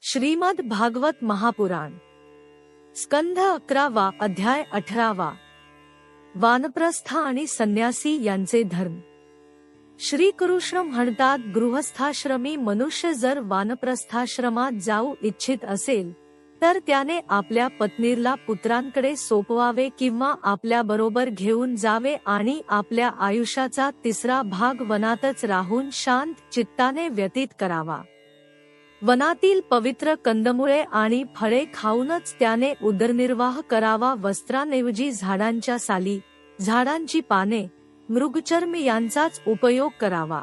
श्रीमद भागवत महापुराण स्कंध 11 अध्याय 18 वानप्रस्थ आणि संन्यासी यांचे धर्म। श्री कृष्ण म्हणतात, गृहस्थाश्रमी मनुष्य जर वानप्रस्थाश्रमात जाऊ इच्छित असेल तर त्याने आपल्या पत्नीला पुत्रांकडे सोपवावे किंवा आपल्या बरोबर घेऊन जावे आणि आपल्या आयुष्याचा तिसरा भाग वनातच राहून शांत चित्ताने व्यतीत करावा। वनातील पवित्र कंदमुळे आणि फळे खाऊनच त्याने उदरनिर्वाह करावा। वस्त्रांऐवजी झाडांच्या साली, झाडांची पाने, मृगचर्म यांचाच उपयोग करावा।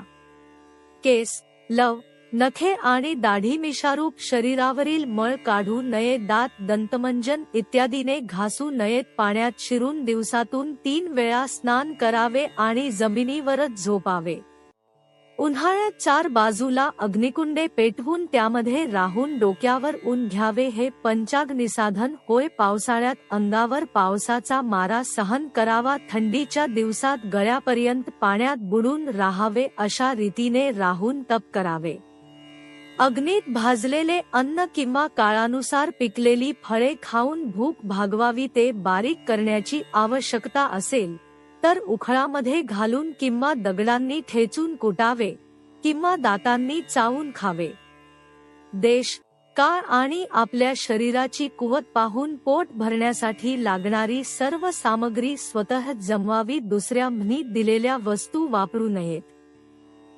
केस, लव, नखे आणि दाढी मिशारूप शरीरावरील मळ काढू नये। दात, दंतमंजन इत्यादीने घासू नयेत। पाण्यात शिरून दिवसातून 3 वेळा स्नान करावे आणि जमिनीवरच झोपावे। उन्हाळ्यात 4 बाजूला अग्निकुंडे पेटवून त्यामध्ये राहून डोक्यावर ऊन घ्यावे, हे पंचाग्निसाधन होय। पावसाळ्यात अंगावर पावसाचा मारा सहन करावा। थंडीच्या दिवसात गळ्यापर्यंत पाण्यात बुडून राहावे, अशा रीतीने राहून तप करावे। अग्नीत भाजलेले अन्न किंवा काळानुसार पिकलेली फळे खाऊन भूक भागवावी। ते बारीक करण्याची आवश्यकता असेल तर उखळामध्ये घालून किंवा दगडांनी ठेचून कुटावे किंवा दातांनी चावून खावे। देश, काळ आणि आपल्या शरीराची कुवत पाहून पोट भरण्यासाठी लागणारी सर्व सामग्री स्वतः जमवावी। दुसऱ्यांनी दिलेल्या वस्तू वापरू नयेत।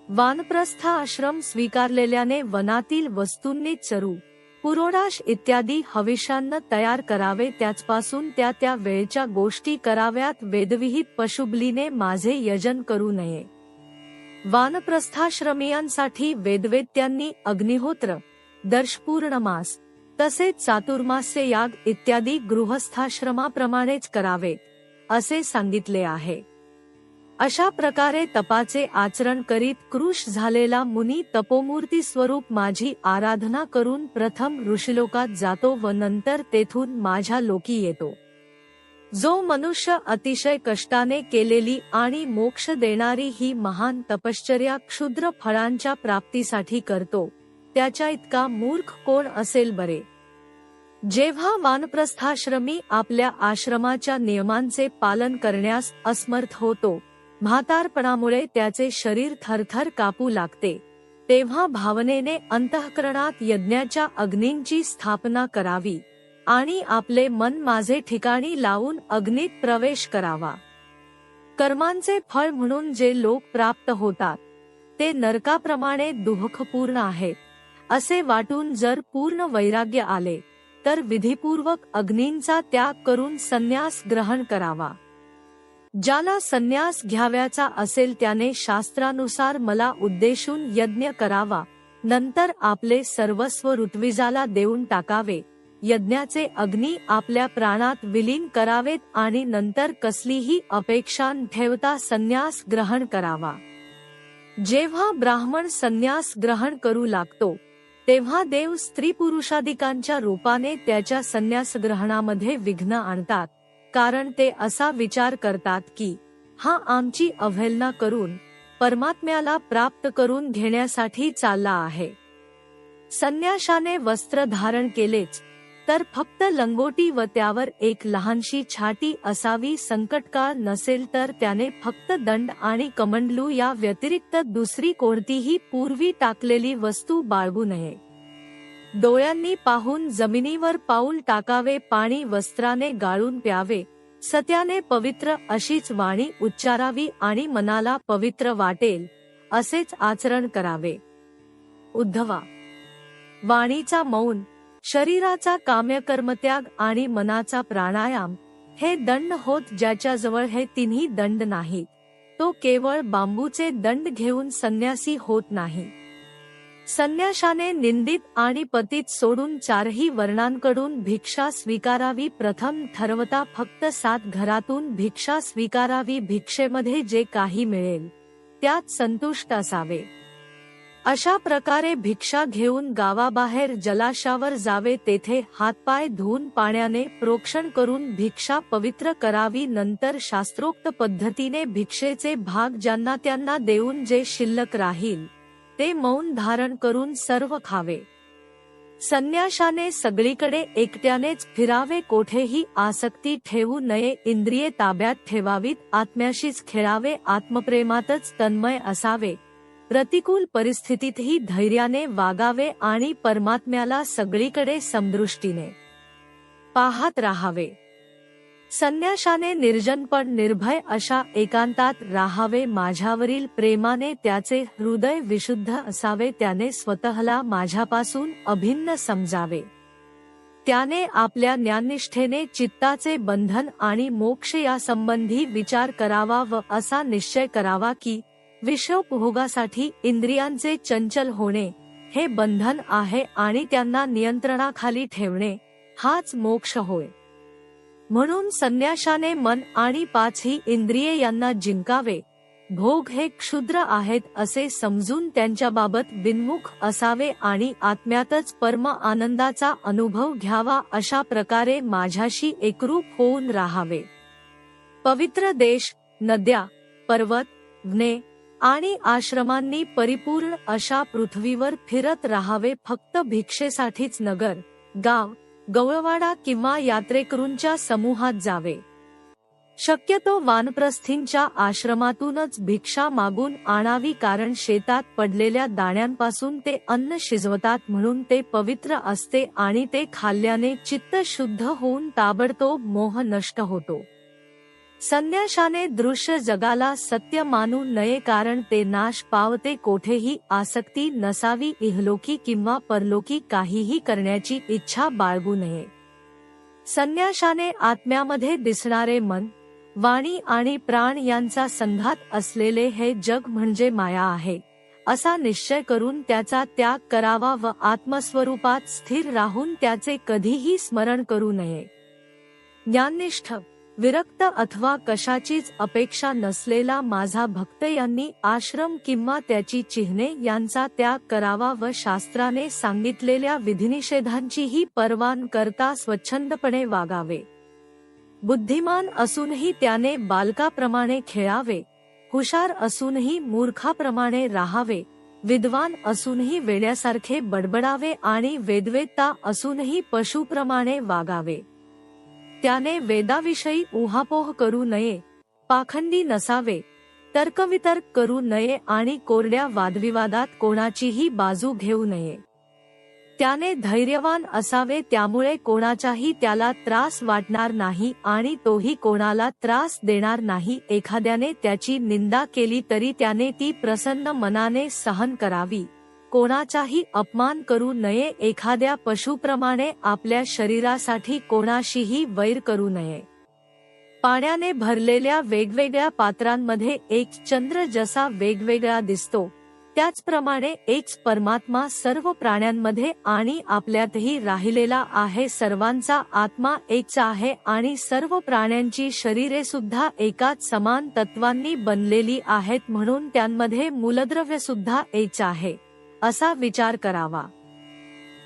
वानप्रस्थ आश्रम स्वीकारलेल्याने वनातील वस्तूंनी चरू, पुरोडाश इत्यादी हविष्यान्न तयार करावे। त्याचपासून त्या वेळच्या गोष्टी कराव्यात। वेदविहित पशुबलीने माझे यजन करू नये। वानप्रस्थाश्रमीयांसाठी वेदवेत्यांनी अग्निहोत्र, दर्शपूर्णमास तसेच चातुर्मास्य याग इत्यादी गृहस्थाश्रमाप्रमाणेच करावेत असे सांगितले आहे। अशा प्रकारे तपाचे आचरण करीत कृश झालेला मुनी तपोमूर्ती स्वरूप माझी आराधना करून प्रथम ऋषिलोकात जातो व नंतर तेथून माझ्या लोकी येतो। जो मनुष्य अतिशय कष्टाने केलेली आणि मोक्ष देणारी ही महान तपश्चर्या क्षुद्र फळांच्या प्राप्तीसाठी करतो, त्याच्या इतका मूर्ख कोण असेल बरे। जेव्हा वानप्रस्थाश्रमी आपल्या आश्रमाच्या नियमांचे पालन करण्यास असमर्थ होतो, म्हातारपणामुळे त्याचे शरीर थरथर कापू लागते, तेव्हा भावनेने अंतःकरणात यज्ञाच्या अग्नींची स्थापना करावी आणि आपले मन माझे ठिकाणी लावून अग्नीत प्रवेश करावा। कर्मांचे फळ म्हणून जे लोक प्राप्त होतात ते नरकाप्रमाणे दुःखपूर्ण आहेत असे वाटून जर पूर्ण वैराग्य आले तर विधिपूर्वक अग्नींचा त्याग करून संन्यास ग्रहण करावा। ज्याला संन्यास घ्यावयाचा असेल त्याने शास्त्रानुसार मला उद्देशून यज्ञ करावा, नंतर आपले सर्वस्व ऋत्विजाला देऊन टाकावे। यज्ञाचे अग्नी आपल्या प्राणात विलीन करावेत आणि नंतर कसलीही अपेक्षा न ठेवता संन्यास ग्रहण करावा। जेव्हा ब्राह्मण संन्यास ग्रहण करू लागतो तेव्हा देव स्त्री पुरुषाधिकांच्या रूपाने त्याच्या संन्यास ग्रहणामध्ये विघ्न आणतात, कारण ते असा विचार करतात की हा आमची अवहेलना करून परमात्म्याला प्राप्त करून घेण्यासाठी चालला आहे। संन्याशाने वस्त्र धारण केलेच तर फक्त लंगोटी व त्यावर एक लहानशी छाटी असावी। संकटकाळ नसेल तर त्याने फक्त दंड आणि कमंडलू या व्यतिरिक्त दुसरी कोणतीही पूर्वी टाकलेली वस्तू बाळगू नये। डोळ्यांनी पाहून जमिनीवर पाऊल टाकावे। पाणी वस्त्राने गाळून प्यावे। सत्याने पवित्र अशीच वाणी उच्चारावी आणि मनाला पवित्र वाटेल असेच आचरण करावे। उद्धवा, वाणीचा मौन, शरीराचा काम्यकर्मत्याग आणि मनाचा प्राणायाम हे दंड होत। ज्याच्याजवळ हे तिन्ही दंड नाहीत तो केवळ बांबूचे दंड घेऊन संन्यासी होत नाही। संन्याशाने निंदित आणि पतित सोडून 4ही वर्णांकडून भिक्षा स्वीकारावी। प्रथम ठरवता फक्त 7 घरातून भिक्षा स्वीकारावी। भिक्षेमध्ये जे काही मिळेल त्यात संतुष्ट असावे। अशा प्रकारे भिक्षा घेऊन गावाबाहेर जलाशयावर जावे, तेथे हातपाय धुवून पाण्याने प्रोक्षण करून भिक्षा पवित्र करावी। नंतर शास्त्रोक्त पद्धतीने भिक्षेचे भाग ज्यांना त्यांना देऊन जे शिल्लक राहील ते मौन धारण करून सर्व खावे। संन्याशाने सगळीकडे एकट्यानेच फिरावे, कोठेही आसक्ती ठेवू नये, इंद्रिये ताब्यात ठेवावीत, आत्म्याशीच खेळावे, आत्मप्रेमातच तन्मय असावे, प्रतिकूल परिस्थितीतही धैर्याने वागावे आणि परमात्म्याला सगळीकडे समदृष्टीने पाहत राहावे. संन्याशाने निर्जनपण निर्भय अशा एकांतात राहावे, माझ्यावरील प्रेमाने त्याचे हृदय विशुद्ध असावे, त्याने स्वतःला माझ्यापासून अभिन्न समजावे, त्याने आपल्या ज्ञाननिष्ठेने चित्ताचे बंधन आणि मोक्ष यासंबंधी विचार करावा व असा निश्चय करावा की विषयोपभोगासाठी इंद्रियांचे चंचल होणे हे बंधन आहे आणि त्यांना नियंत्रणाखाली ठेवणे हाच मोक्ष होय. म्हणून संन्याशाने मन आणि पाचही इंद्रिये यांना जिंकावे, भोग हे क्षुद्र आहेत असे समजून त्यांच्याबाबत बिनमुख असावे आणि आत्म्यातच परम आनंदाचा अनुभव घ्यावा, अशा प्रकारे माझ्याशी एकरूप होऊन राहावे. पवित्र देश, नद्या, पर्वत, वने आणि आश्रमांनी परिपूर्ण अशा पृथ्वीवर फिरत राहावे, फक्त भिक्षेसाठीच नगर, गाव, गवळवाडा किंवा यात्रेकरूंच्या समूहात जावे. शक्यतो वानप्रस्थींच्या आश्रमातूनच भिक्षा मागून आणावी, कारण शेतात पडलेल्या दाण्यांपासून ते अन्न शिजवतात म्हणून ते पवित्र असते आणि ते खाल्ल्याने चित्त शुद्ध होऊन ताबडतोब मोह नष्ट होतो. संन्याशाने दृश्य जगाला सत्य मानू नये, कारण ते नाश पावते, कोठेही आसक्ती नसावी, इहलोकी किंवा परलोकी काहीही करण्याची इच्छा बाळगू नये. संन्याशाने आत्म्यामध्ये दिसणारे मन, वाणी आणि प्राण यांचा संघात असलेले हे जग म्हणजे माया आहे असा निश्चय करून त्याचा त्याग करावा व आत्मस्वरूपात स्थिर राहून त्याचे कधीही स्मरण करू नये. ज्ञाननिष्ठ, विरक्त अथवा कशाचीच अपेक्षा नसलेला माझा भक्त यांनी आश्रम किंवा त्याची चिन्हे यांचा त्याग करावा व शास्त्राने सांगितलेल्या विधिनिषेधांचीही पर्वा न करता स्वच्छंदपणे वागावे. बुद्धिमान असूनही त्याने बालकाप्रमाणे खेळावे, हुशार असूनही मूर्खाप्रमाणे राहावे, विद्वान असूनही वेड्यासारखे बडबडावे आणि वेदवेत्ता असूनही पशुप्रमाणे वागावे. त्याने वेदाविषयी उहापोह करू नये, पाखंडी नसावे, तर्कवितर्क करू नये आणि कोरड्या वादविवादात कोणाचीही बाजू घेऊ नये. त्याने धैर्यवान असावे, त्यामुळे कोणाचाही त्याला त्रास वाटणार नाही आणि तोही कोणाला त्रास देणार नाही. एखाद्याने त्याची निंदा केली तरी त्याने ती प्रसन्न मनाने सहन करावी, कोणाचाही अपमान करू नये. एखाद्या पशुप्रमाणे आपल्या शरीरासाठी कोणाशीही वैर करू नये. पाण्याने भरलेल्या वेगवेगळ्या पात्रांमध्ये एक चंद्र जसा वेगवेगळा दिसतो, त्याचप्रमाणे एकच परमात्मा सर्व प्राण्यांमध्ये आणि आपल्यातही राहिलेला आहे. सर्वांचा आत्मा एकच आहे आणि सर्व प्राण्यांची शरीरे सुद्धा एकाच समान तत्वांनी बनलेली आहेत, म्हणून त्यांमध्ये मूलद्रव्य सुद्धा एकच आहे असा विचार करावा.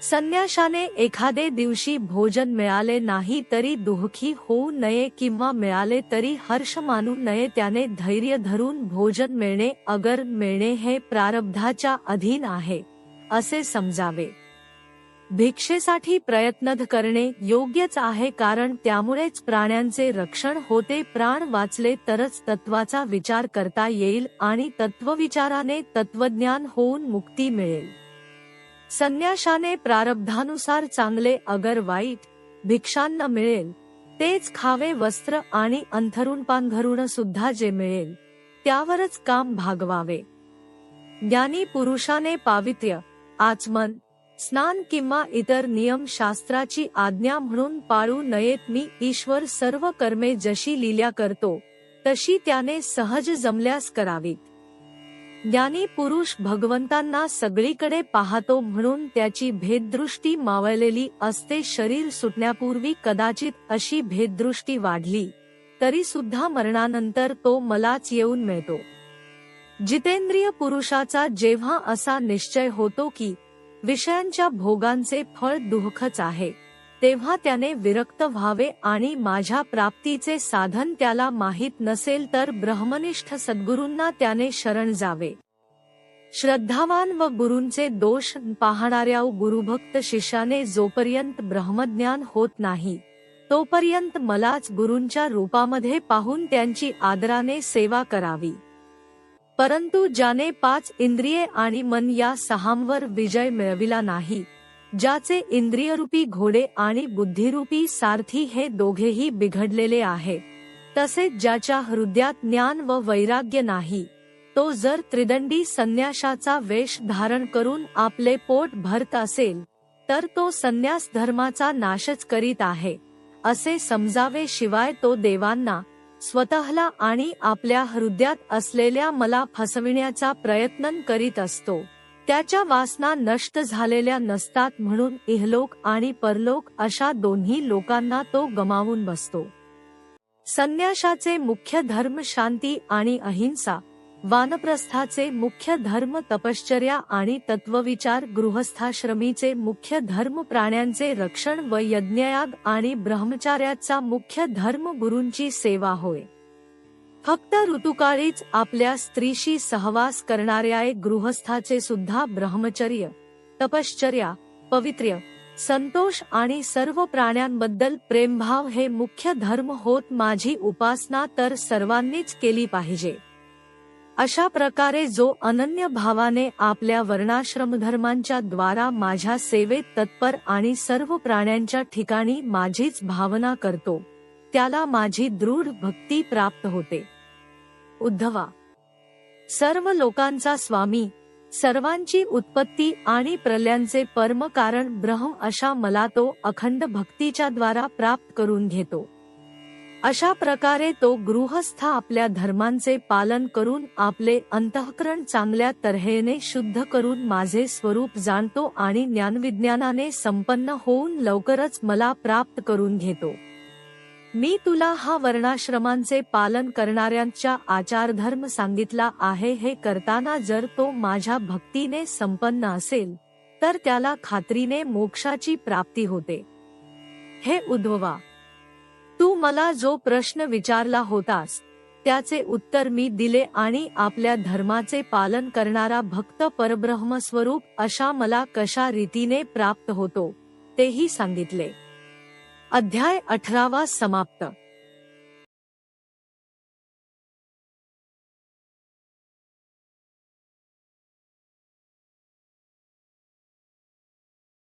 संन्याशाने एखादे दिवशी भोजन मिळाले नाही तरी दुःखी होऊ नये किंवा मिळाले तरी हर्ष मानू नये. त्याने धैर्य धरून भोजन मिळणे अगर मिळणे हे प्रारब्धाच्या अधीन आहे असे समजावे. भिक्षेसाठी प्रयत्न करणे योग्यच आहे, कारण त्यामुळेच प्राण्यांचे रक्षण होते. प्राण वाचले तरच तत्वाचा विचार करता येईल आणि तत्वविचाराने तत्वज्ञान होऊन मुक्ती मिळेल. संन्याशाने प्रारब्धानुसार चांगले अगर वाईट भिक्षान्न मिळेल तेच खावे. वस्त्र आणि अंथरुण पांघरुण सुद्धा जे मिळेल त्यावरच काम भागवावे. ज्ञानी पुरुषाने पावित्र्य, आचमन, स्नान किंवा इतर नियम शास्त्राची आज्ञा म्हणून पाळू नयेत. मी ईश्वर सर्व कर्मे जशी लीला करतो तशी त्याने सहज जमल्यास करावीत. ज्ञानी पुरुष भगवंतांना सगळीकडे पाहतो म्हणून त्याची भेददृष्टी मावळलेली असते. शरीर सुटण्यापूर्वी कदाचित अशी भेददृष्टी वाढली तरी सुद्धा मरणानंतर तो मलाच येऊन मिळतो. जितेंद्रिय पुरुषाचा जेव्हा असा निश्चय होतो की विषयांच्या भोगांचे फळ दुःखच आहे, तेव्हा त्याने विरक्त व्हावे आणि माझ्या प्राप्तीचे साधन त्याला माहीत नसेल तर ब्रह्मनिष्ठ सद्गुरूंना त्याने शरण जावे. श्रद्धावान व गुरूंचे दोष पाहणाऱ्या गुरुभक्त शिष्याने जोपर्यंत ब्रह्मज्ञान होत नाही तोपर्यंत मलाच गुरूंच्या रूपामध्ये पाहून त्यांची आदराने सेवा करावी. परंतु ज्याने 5 इंद्रिये आणि मन या सहांवर विजय मिळविला नाही, ज्याचे इंद्रियरूपी घोडे आणि बुद्धिरूपी सारथी हे दोघेही बिघडलेले आहे, तसेच ज्याच्या हृदयात ज्ञान व वैराग्य नाही, तो जर त्रिदंडी संन्याशाचा वेश धारण करून आपले पोट भरत असेल तर तो संन्यास धर्माचा नाशच करीत आहे असे समजावे. शिवाय तो देवांना, स्वतःला आणि आपल्या हृदयात असलेल्या मला फसविण्याचा प्रयत्न करीत असतो. त्याच्या वासना नष्ट झालेल्या नसतात म्हणून इहलोक आणि परलोक अशा दोन्ही लोकांना तो गमावून बसतो. संन्याशाचे मुख्य धर्म शांती आणि अहिंसा, वानप्रस्थाचे मुख्य धर्म तपश्चर्या आणि तत्वविचार, गृहस्थाश्रमीचे मुख्य धर्म प्राण्यांचे रक्षण व यज्ञयाग आणि ब्रह्मचार्याचा मुख्य धर्म गुरूंची सेवा होय. फक्त ऋतुकाळीच आपल्या स्त्रीशी सहवास करणाऱ्या गृहस्थाचे सुद्धा ब्रह्मचर्य, तपश्चर्या, पवित्र्य, संतोष आणि सर्व प्राण्यांबद्दल प्रेमभाव हे मुख्य धर्म होत. माझी उपासना तर सर्वांनीच केली पाहिजे. अशा प्रकारे जो अनन्य भावाने आपल्या वर्णाश्रमधर्मांच्या द्वारा माझ्या सेवेत तत्पर आणि सर्व प्राण्यांच्या ठिकाणी माझीच भावना करतो, त्याला माझी दृढ भक्ती प्राप्त होते. उद्धवा, सर्व लोकांचा स्वामी, सर्वांची उत्पत्ती आणि प्रलयांचे परम कारण ब्रह्म अशा मला तो अखंड भक्तीच्या द्वारा प्राप्त करून घेतो. अशा प्रकारे तो गृहस्थ आपल्या धर्मांचे पालन करून आपले अंतःकरण चांगल्या तऱ्हेने शुद्ध करून माझे स्वरूप जाणतो आणि ज्ञानविज्ञानाने संपन्न होऊन लवकरच मला प्राप्त करून घेतो. मी तुला हा वर्णाश्रमांचे पालन करणाऱ्यांचा आचारधर्म सांगितला आहे. हे करताना जर तो माझ्या भक्तीने संपन्न असेल तर त्याला खात्रीने मोक्षाची प्राप्ती होते. हे उद्धवा, तू मला जो प्रश्न विचारला होतास त्याचे उत्तर मी दिले आणि आपल्या धर्माचे पालन करणारा भक्त परब्रह्म स्वरूप अशा मला कशा रीतीने प्राप्त होतो तेही सांगितले. अध्याय 18 समाप्त.